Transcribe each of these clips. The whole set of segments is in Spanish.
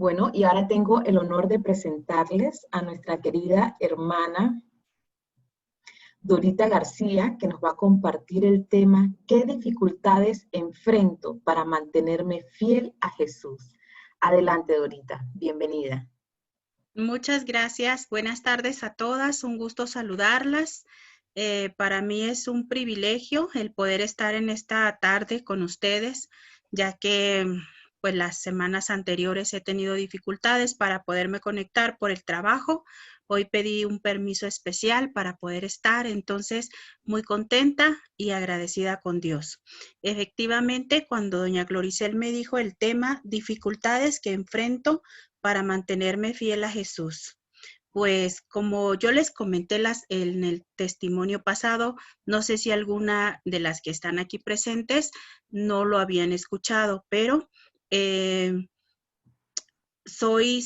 Bueno, y ahora tengo el honor de presentarles a nuestra querida hermana Dorita García, que nos va a compartir el tema ¿Qué dificultades enfrento para mantenerme fiel a Jesús? Adelante, Dorita, bienvenida. Muchas gracias. Buenas tardes a todas. Un gusto saludarlas. Para mí es un privilegio el poder estar en esta tarde con ustedes, ya que pues las semanas anteriores he tenido dificultades para poderme conectar por el trabajo. Hoy pedí un permiso especial para poder estar, entonces muy contenta y agradecida con Dios. Efectivamente, cuando doña Gloricel me dijo el tema dificultades que enfrento para mantenerme fiel a Jesús. Pues como yo les comenté en el testimonio pasado, no sé si alguna de las que están aquí presentes no lo habían escuchado, pero soy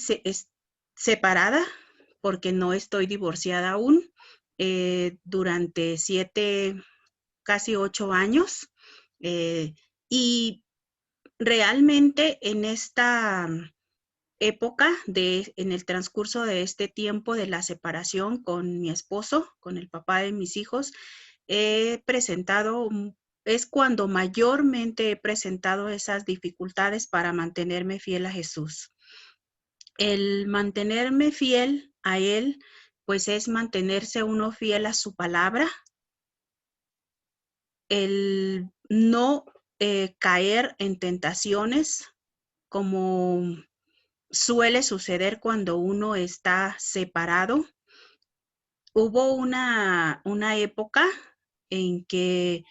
separada porque no estoy divorciada aún durante 7, casi 8 años. Y realmente en esta época, en el transcurso de este tiempo de la separación con mi esposo, con el papá de mis hijos, es cuando mayormente he presentado esas dificultades para mantenerme fiel a Jesús. El mantenerme fiel a Él, pues es mantenerse uno fiel a su palabra, el no caer en tentaciones como suele suceder cuando uno está separado. Hubo una época en que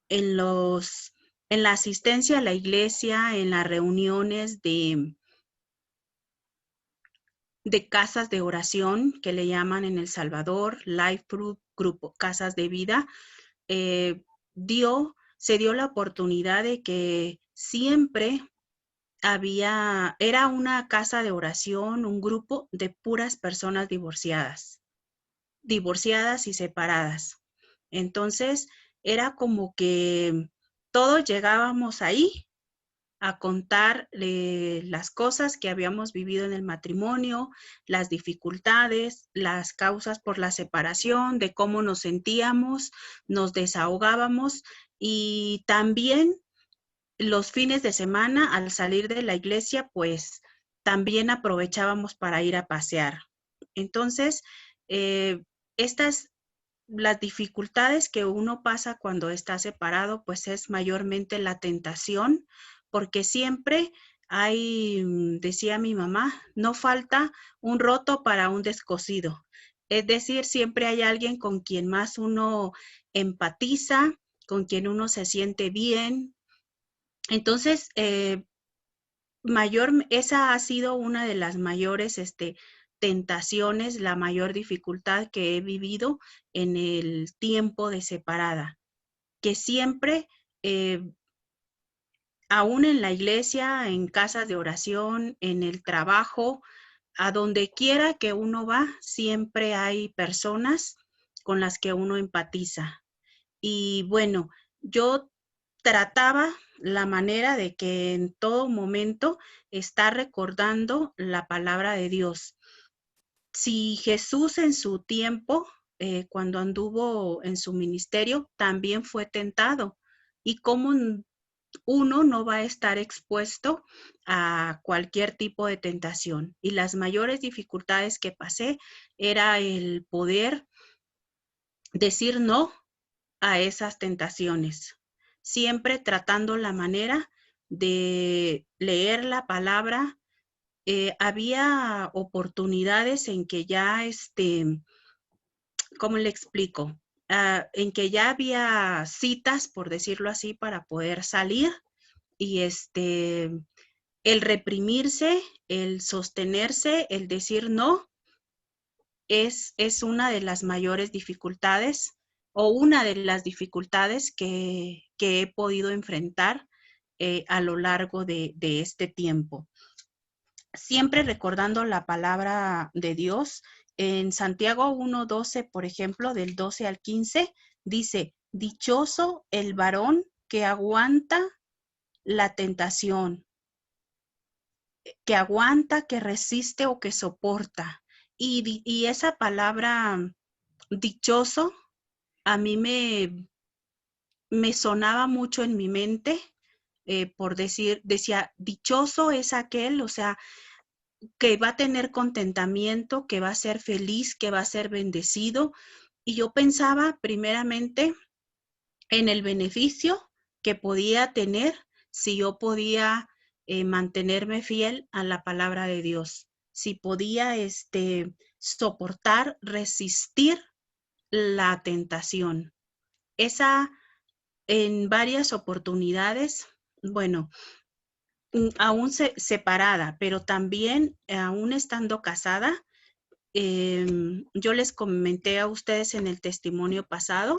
en la asistencia a la iglesia, en las reuniones de casas de oración que le llaman en El Salvador, Life Group, grupo Casas de Vida, se dio la oportunidad de que siempre era una casa de oración, un grupo de puras personas divorciadas y separadas. Entonces, era como que todos llegábamos ahí a contar las cosas que habíamos vivido en el matrimonio, las dificultades, las causas por la separación, de cómo nos sentíamos, nos desahogábamos y también los fines de semana al salir de la iglesia, pues también aprovechábamos para ir a pasear. Entonces, estas las dificultades que uno pasa cuando está separado, pues es mayormente la tentación, porque siempre hay, decía mi mamá, no falta un roto para un descosido. Es decir, siempre hay alguien con quien más uno empatiza, con quien uno se siente bien. Entonces, esa ha sido una de las mayores tentaciones, la mayor dificultad que he vivido en el tiempo de separada, que siempre, aún en la iglesia, en casas de oración, en el trabajo, a donde quiera que uno va, siempre hay personas con las que uno empatiza. Y bueno, yo trataba la manera de que en todo momento estar recordando la palabra de Dios. Si Jesús en su tiempo, cuando anduvo en su ministerio, también fue tentado. ¿Y cómo uno no va a estar expuesto a cualquier tipo de tentación? Y las mayores dificultades que pasé era el poder decir no a esas tentaciones, siempre tratando la manera de leer la palabra. Había oportunidades en que ya, ¿cómo le explico? En que ya había citas, por decirlo así, para poder salir y el reprimirse, el sostenerse, el decir no, es una de las mayores dificultades o una de las dificultades que he podido enfrentar a lo largo de este tiempo. Siempre recordando la palabra de Dios, en Santiago 1:12, por ejemplo, del 12 al 15, dice, dichoso el varón que aguanta la tentación. que aguanta, que resiste o que soporta. Y esa palabra dichoso a mí me sonaba mucho en mi mente, por decía, dichoso es aquel, o sea, que va a tener contentamiento, que va a ser feliz, que va a ser bendecido. Y yo pensaba primeramente en el beneficio que podía tener si yo podía mantenerme fiel a la palabra de Dios, si podía soportar, resistir la tentación. Esa en varias oportunidades, bueno, aún separada, pero también aún estando casada, yo les comenté a ustedes en el testimonio pasado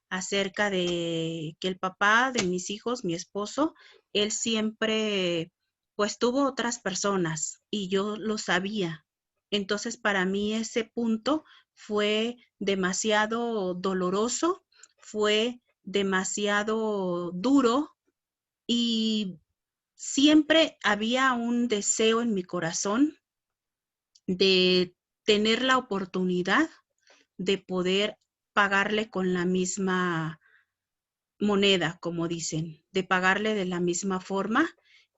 acerca de que el papá de mis hijos, mi esposo, él siempre pues tuvo otras personas y yo lo sabía. Entonces para mí ese punto fue demasiado doloroso, fue demasiado duro y siempre había un deseo en mi corazón de tener la oportunidad de poder pagarle con la misma moneda, como dicen, de pagarle de la misma forma.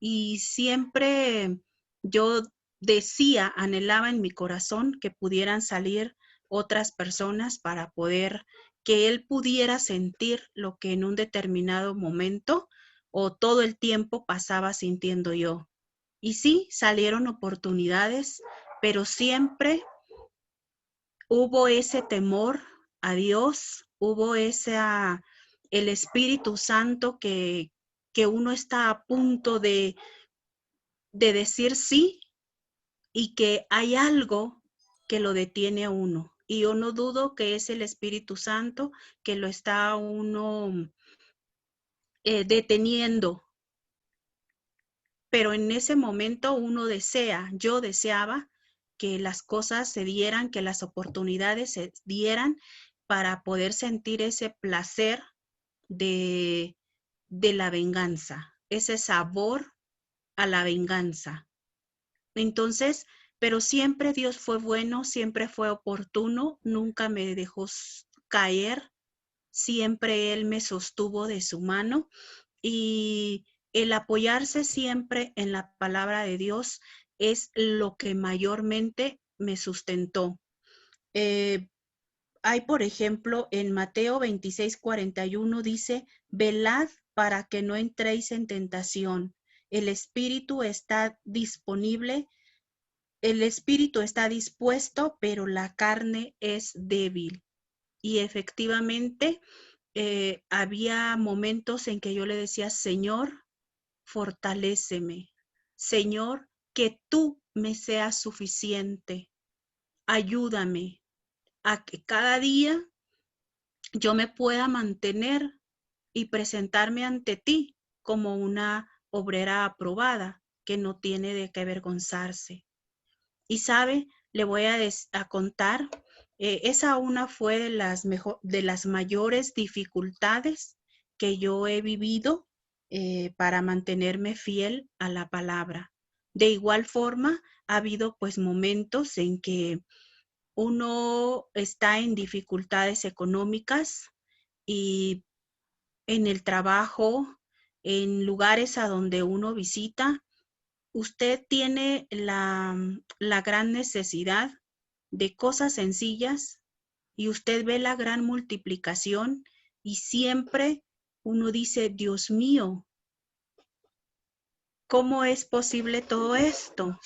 Y siempre yo decía, anhelaba en mi corazón que pudieran salir otras personas para poder, que él pudiera sentir lo que en un determinado momento o todo el tiempo pasaba sintiendo yo. Y sí, salieron oportunidades, pero siempre hubo ese temor a Dios, hubo el Espíritu Santo que uno está a punto de decir sí y que hay algo que lo detiene a uno. Y yo no dudo que es el Espíritu Santo que lo está a uno deteniendo. Pero en ese momento yo deseaba que las cosas se dieran, que las oportunidades se dieran para poder sentir ese placer de, de la venganza, ese sabor a la venganza. Entonces, pero siempre Dios fue bueno, siempre fue oportuno, nunca me dejó caer, siempre Él me sostuvo de su mano y el apoyarse siempre en la palabra de Dios es lo que mayormente me sustentó. Hay, por ejemplo, en Mateo 26:41 dice, velad para que no entréis en tentación. El espíritu está disponible, el espíritu está dispuesto, pero la carne es débil. Y efectivamente, había momentos en que yo le decía, Señor, fortaléceme. Señor, que tú me seas suficiente. Ayúdame a que cada día yo me pueda mantener y presentarme ante ti como una obrera aprobada que no tiene de qué avergonzarse. Y sabe, le voy a contar, esa una fue de las mayores dificultades que yo he vivido para mantenerme fiel a la palabra. De igual forma, ha habido pues momentos en que uno está en dificultades económicas y en el trabajo, en lugares a donde uno visita, usted tiene la gran necesidad de cosas sencillas y usted ve la gran multiplicación y siempre uno dice, Dios mío, ¿cómo es posible todo esto?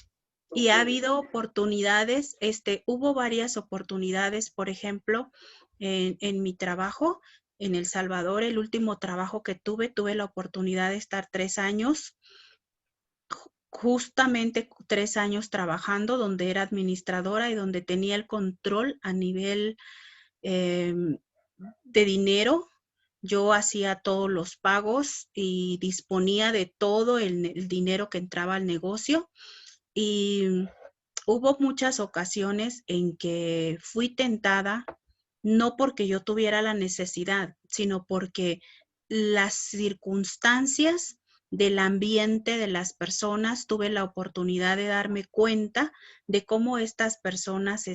Y ha habido oportunidades, hubo varias oportunidades, por ejemplo, en mi trabajo en El Salvador, el último trabajo que tuve la oportunidad de estar 3 años, justamente 3 años trabajando, donde era administradora y donde tenía el control a nivel de dinero. Yo hacía todos los pagos y disponía de todo el dinero que entraba al negocio. Y hubo muchas ocasiones en que fui tentada, no porque yo tuviera la necesidad, sino porque las circunstancias del ambiente de las personas, tuve la oportunidad de darme cuenta de cómo estas personas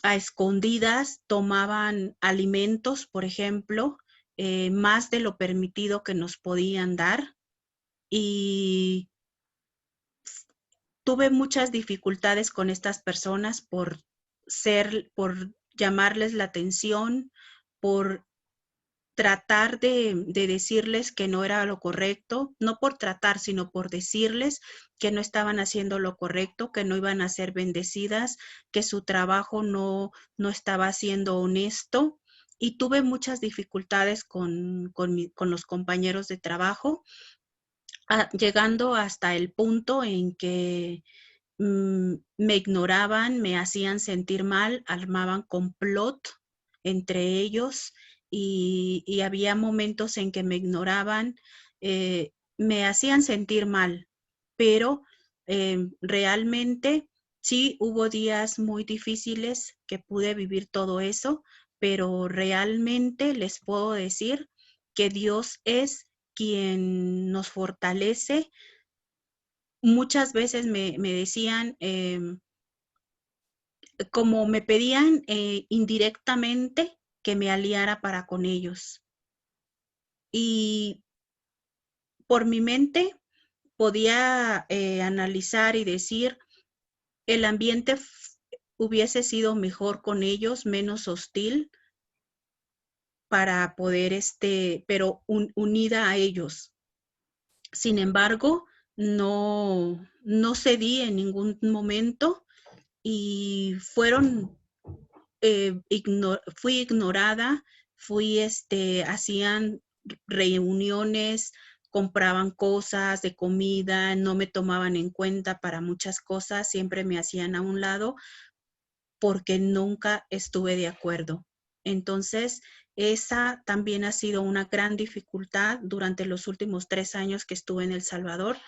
a escondidas tomaban alimentos, por ejemplo, más de lo permitido que nos podían dar. Y tuve muchas dificultades con estas personas por llamarles la atención, por tratar de decirles que no era lo correcto, no por tratar, sino por decirles que no estaban haciendo lo correcto, que no iban a ser bendecidas, que su trabajo no estaba siendo honesto. Y tuve muchas dificultades con los compañeros de trabajo, llegando hasta el punto en que me ignoraban, me hacían sentir mal, armaban complot entre ellos y había momentos en que me ignoraban, me hacían sentir mal, pero realmente sí hubo días muy difíciles que pude vivir todo eso, pero realmente les puedo decir que Dios es quien nos fortalece. Muchas veces me decían, como me pedían indirectamente que me aliara para con ellos. Y por mi mente podía analizar y decir, el ambiente hubiese sido mejor con ellos, menos hostil, para poder, pero unida a ellos. Sin embargo, no cedí en ningún momento y fui ignorada, hacían reuniones, compraban cosas de comida, no me tomaban en cuenta para muchas cosas, siempre me hacían a un lado porque nunca estuve de acuerdo. Entonces, esa también ha sido una gran dificultad durante los últimos 3 años que estuve en El Salvador,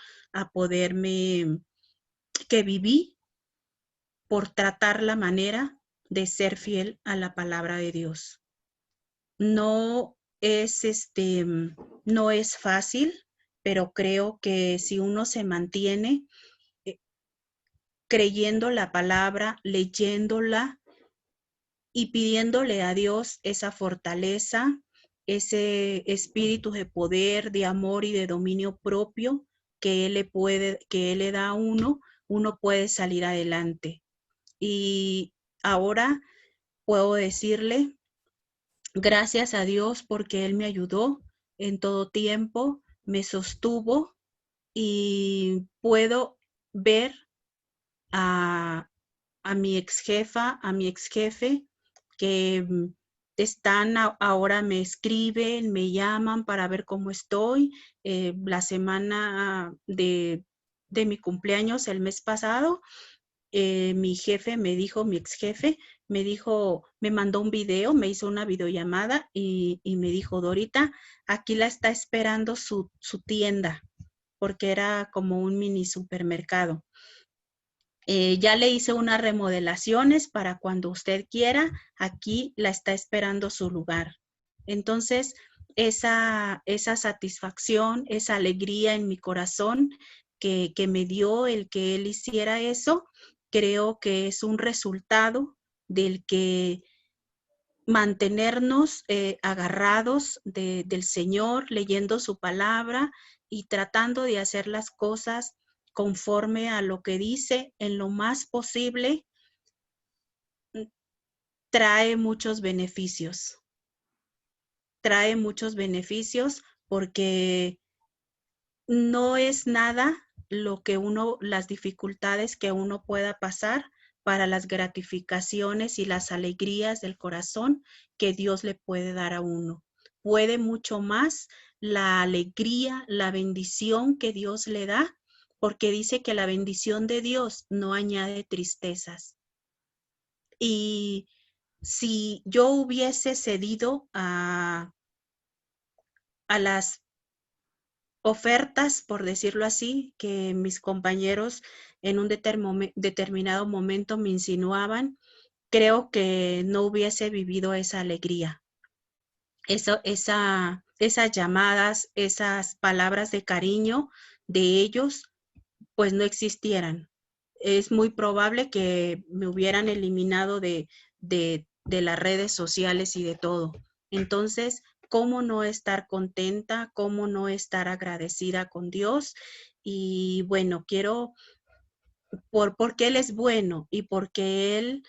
que viví por tratar la manera de ser fiel a la palabra de Dios. No es fácil, pero creo que si uno se mantiene creyendo la palabra, leyéndola y pidiéndole a Dios esa fortaleza, ese espíritu de poder, de amor y de dominio propio que Él le da a uno puede salir adelante. Y ahora puedo decirle gracias a Dios porque Él me ayudó en todo tiempo, me sostuvo y puedo ver a mi ex jefa, a mi ex jefe, que ahora me escriben, me llaman para ver cómo estoy. La semana de mi cumpleaños, el mes pasado, mi jefe me dijo, mi ex jefe, me mandó un video, me hizo una videollamada y me dijo, Dorita, aquí la está esperando su tienda, porque era como un mini supermercado. Ya le hice unas remodelaciones para cuando usted quiera, aquí la está esperando su lugar. Entonces, esa satisfacción, esa alegría en mi corazón que me dio el que él hiciera eso, creo que es un resultado del que mantenernos agarrados del Señor, leyendo su palabra y tratando de hacer las cosas conforme a lo que dice en lo más posible, trae muchos beneficios. Trae muchos beneficios porque no es nada las dificultades que uno pueda pasar para las gratificaciones y las alegrías del corazón que Dios le puede dar a uno. Puede mucho más la alegría, la bendición que Dios le da, porque dice que la bendición de Dios no añade tristezas. Y si yo hubiese cedido a las ofertas, por decirlo así, que mis compañeros en un determinado momento me insinuaban, creo que no hubiese vivido esa alegría, ese esas llamadas, esas palabras de cariño de ellos, pues no existieran. Es muy probable que me hubieran eliminado de las redes sociales y de todo. Entonces, ¿cómo no estar contenta? ¿Cómo no estar agradecida con Dios? Y bueno, porque Él es bueno y porque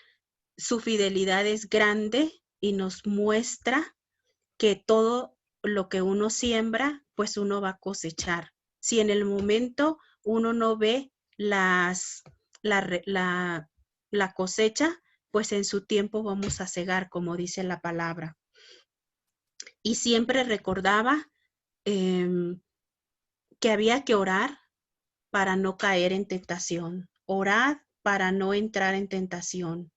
su fidelidad es grande y nos muestra que todo lo que uno siembra, pues uno va a cosechar. Si en el momento uno no ve la, la cosecha, pues en su tiempo vamos a cegar, como dice la palabra. Y siempre recordaba que había que orar para no caer en tentación. Orad para no entrar en tentación.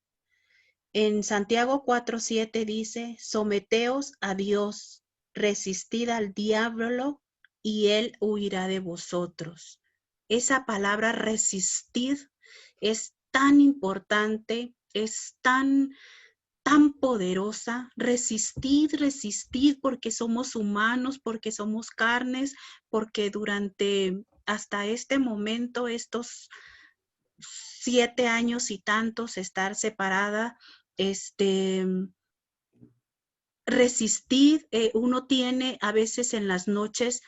En Santiago 4:7 dice, someteos a Dios, resistid al diablo y él huirá de vosotros. Esa palabra resistir es tan importante, es tan poderosa. Resistid, resistid, porque somos humanos, porque somos carnes, porque durante hasta este momento, estos 7 años y tantos, estar separada, resistir, uno tiene a veces en las noches,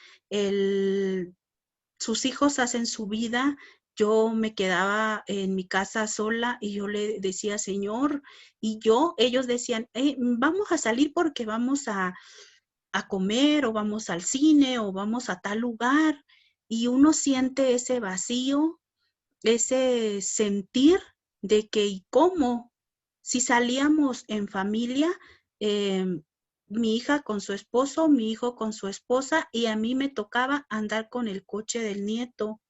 sus hijos hacen su vida, yo me quedaba en mi casa sola y yo le decía, Señor, ellos decían, vamos a salir porque vamos a comer o vamos al cine o vamos a tal lugar, y uno siente ese vacío, ese sentir de que, ¿y cómo? Si salíamos en familia, eh, mi hija con su esposo, mi hijo con su esposa, y a mí me tocaba andar con el coche del nieto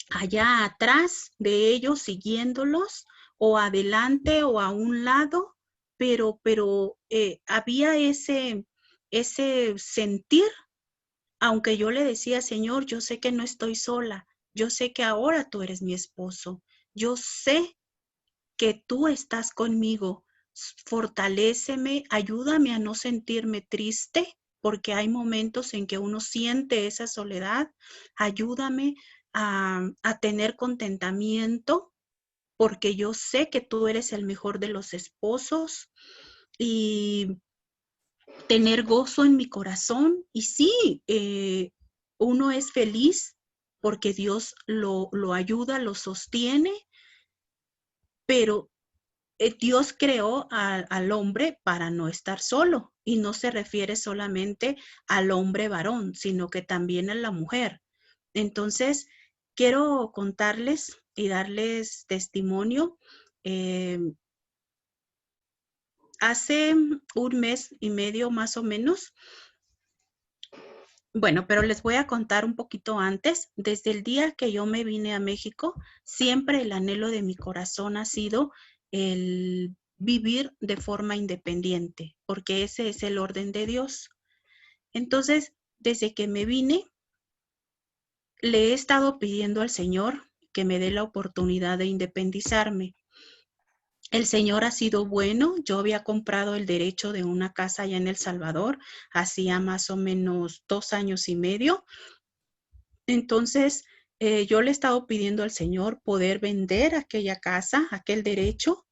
allá atrás de ellos, siguiéndolos, o adelante o a un lado, pero había ese sentir, aunque yo le decía, Señor, yo sé que no estoy sola, yo sé que ahora tú eres mi esposo, yo sé que tú estás conmigo, fortaléceme, ayúdame a no sentirme triste, porque hay momentos en que uno siente esa soledad, ayúdame a tener contentamiento, porque yo sé que tú eres el mejor de los esposos, y tener gozo en mi corazón. Y sí, uno es feliz porque Dios lo ayuda, lo sostiene, pero Dios creó al hombre para no estar solo, y no se refiere solamente al hombre varón, sino que también a la mujer. Entonces, quiero contarles y darles testimonio. Eh, Hace un mes y medio más o menos, bueno, pero les voy a contar un poquito antes. Desde el día que yo me vine a México, siempre el anhelo de mi corazón ha sido el vivir de forma independiente, porque ese es el orden de Dios. Entonces, desde que me vine, le he estado pidiendo al Señor que me dé la oportunidad de independizarme. El Señor ha sido bueno. Yo había comprado el derecho de una casa allá en El Salvador, hacía más o menos 2 años y medio. Entonces, yo le he estado pidiendo al Señor poder vender aquella casa, aquel derecho.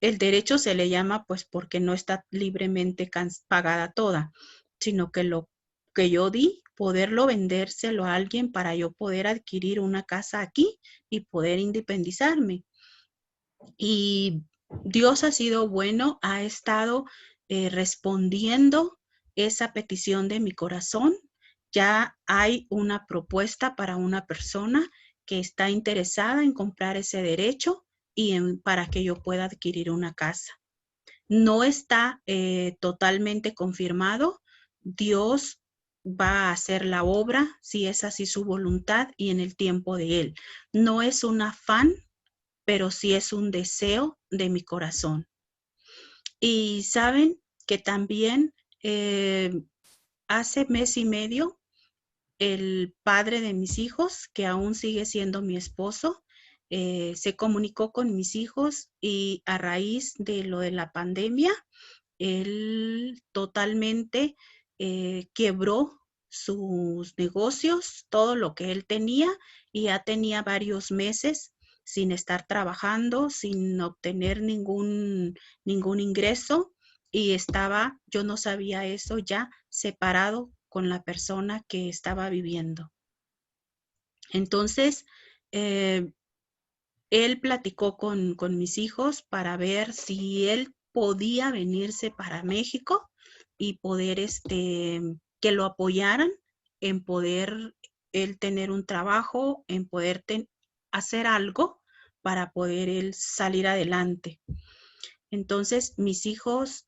El derecho se le llama pues porque no está libremente pagada toda, sino que lo que yo di, poderlo vendérselo a alguien para yo poder adquirir una casa aquí y poder independizarme. Y Dios ha sido bueno, ha estado respondiendo esa petición de mi corazón. Ya hay una propuesta para una persona que está interesada en comprar ese derecho y para que yo pueda adquirir una casa. No está totalmente confirmado. Dios va a hacer la obra si es así su voluntad y en el tiempo de Él. No es un afán, pero sí es un deseo de mi corazón. Y saben que también hace mes y medio, el padre de mis hijos, que aún sigue siendo mi esposo, se comunicó con mis hijos, y a raíz de lo de la pandemia, él totalmente quebró sus negocios, todo lo que él tenía, y ya tenía varios meses sin estar trabajando, sin obtener ningún ingreso, y estaba, yo no sabía eso, ya separado con la persona que estaba viviendo. Entonces, él platicó con mis hijos para ver si él podía venirse para México y poder que lo apoyaran en poder él tener un trabajo, en poder hacer algo para poder él salir adelante. Entonces, mis hijos,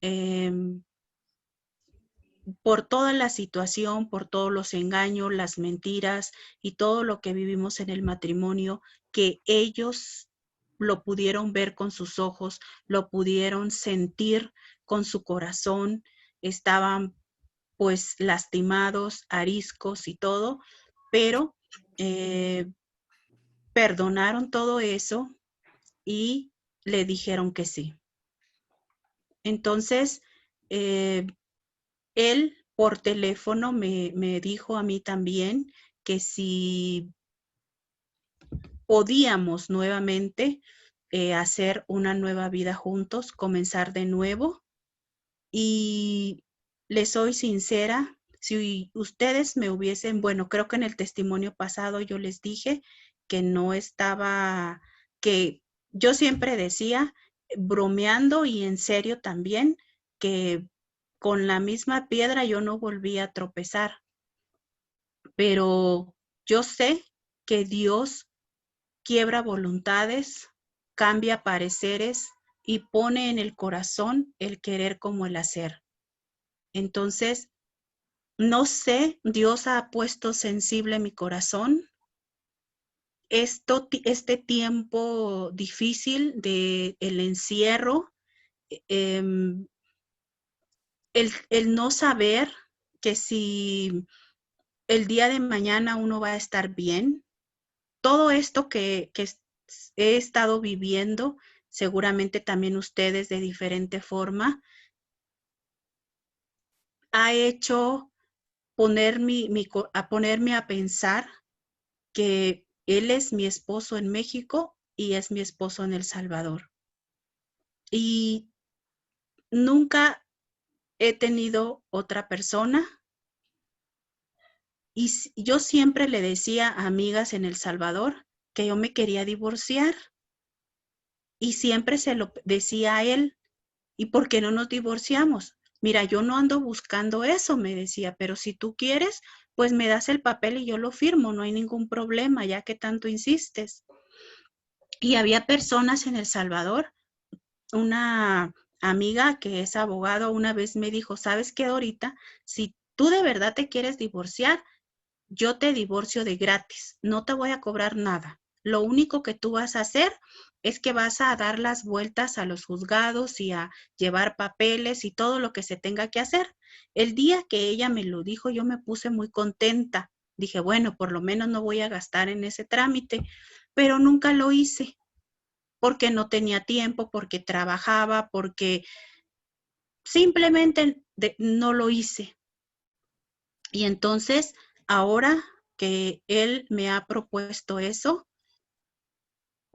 por toda la situación, por todos los engaños, las mentiras y todo lo que vivimos en el matrimonio, que ellos lo pudieron ver con sus ojos, lo pudieron sentir con su corazón, estaban pues lastimados, ariscos y todo, pero perdonaron todo eso y le dijeron que sí. Entonces, él por teléfono me dijo a mí también que si podíamos nuevamente hacer una nueva vida juntos, comenzar de nuevo. Y les soy sincera, si ustedes me hubiesen, bueno, creo que en el testimonio pasado yo les dije que no estaba, que yo siempre decía, bromeando y en serio también, que con la misma piedra yo no volví a tropezar. Pero yo sé que Dios quiebra voluntades, cambia pareceres y pone en el corazón el querer como el hacer. Entonces, no sé, Dios ha puesto sensible mi corazón. Este tiempo difícil de el encierro, el no saber que si el día de mañana uno va a estar bien, todo esto que he estado viviendo, seguramente también ustedes de diferente forma, ha hecho ponerme a pensar que él es mi esposo en México y es mi esposo en El Salvador. Y nunca he tenido otra persona. Y yo siempre le decía a amigas en El Salvador que yo me quería divorciar. Y siempre se lo decía a él. ¿Y por qué no nos divorciamos? Mira, yo no ando buscando eso, me decía, pero si tú quieres, pues me das el papel y yo lo firmo, no hay ningún problema, ya que tanto insistes. Y había personas en El Salvador, una amiga que es abogado una vez me dijo, ¿sabes qué, Dorita? Si tú de verdad te quieres divorciar, yo te divorcio de gratis, no te voy a cobrar nada. Lo único que tú vas a hacer es que vas a dar las vueltas a los juzgados y a llevar papeles y todo lo que se tenga que hacer. El día que ella me lo dijo, yo me puse muy contenta. Dije, bueno, por lo menos no voy a gastar en ese trámite, pero nunca lo hice porque no tenía tiempo, porque trabajaba, porque simplemente no lo hice. Y entonces, ahora que él me ha propuesto eso,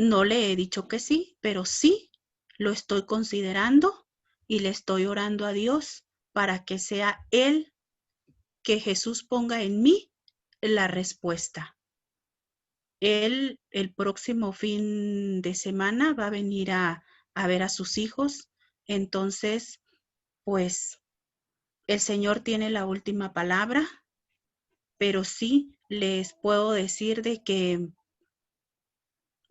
no le he dicho que sí, pero sí lo estoy considerando y le estoy orando a Dios para que sea él, que Jesús ponga en mí la respuesta. Él el próximo fin de semana va a venir a ver a sus hijos, entonces, pues el Señor tiene la última palabra, pero sí les puedo decir de que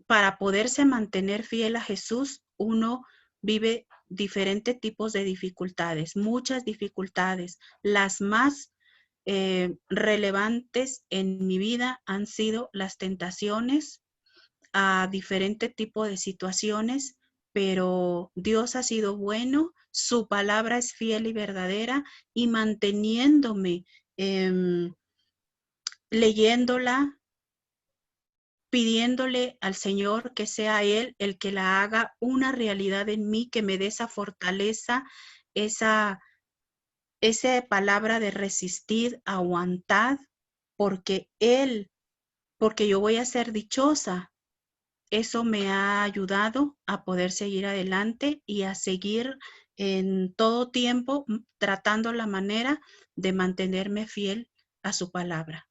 para poderse mantener fiel a Jesús, uno vive diferentes tipos de dificultades, muchas dificultades. Las más relevantes en mi vida han sido las tentaciones a diferente tipo de situaciones, pero Dios ha sido bueno, su palabra es fiel y verdadera, y manteniéndome leyéndola, pidiéndole al Señor que sea Él el que la haga una realidad en mí, que me dé esa fortaleza, esa esa palabra de resistir, aguantad, porque porque yo voy a ser dichosa. Eso me ha ayudado a poder seguir adelante y a seguir en todo tiempo tratando la manera de mantenerme fiel a su palabra.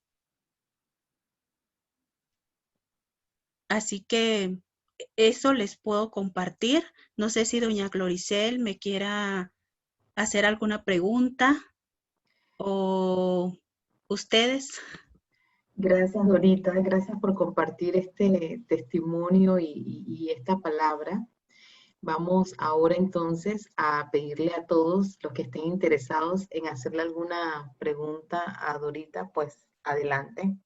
Así que eso les puedo compartir. No sé si doña Gloricel me quiera hacer alguna pregunta o ustedes. Gracias, Dorita. Gracias por compartir este testimonio y esta palabra. Vamos ahora entonces a pedirle a todos los que estén interesados en hacerle alguna pregunta a Dorita, pues adelante.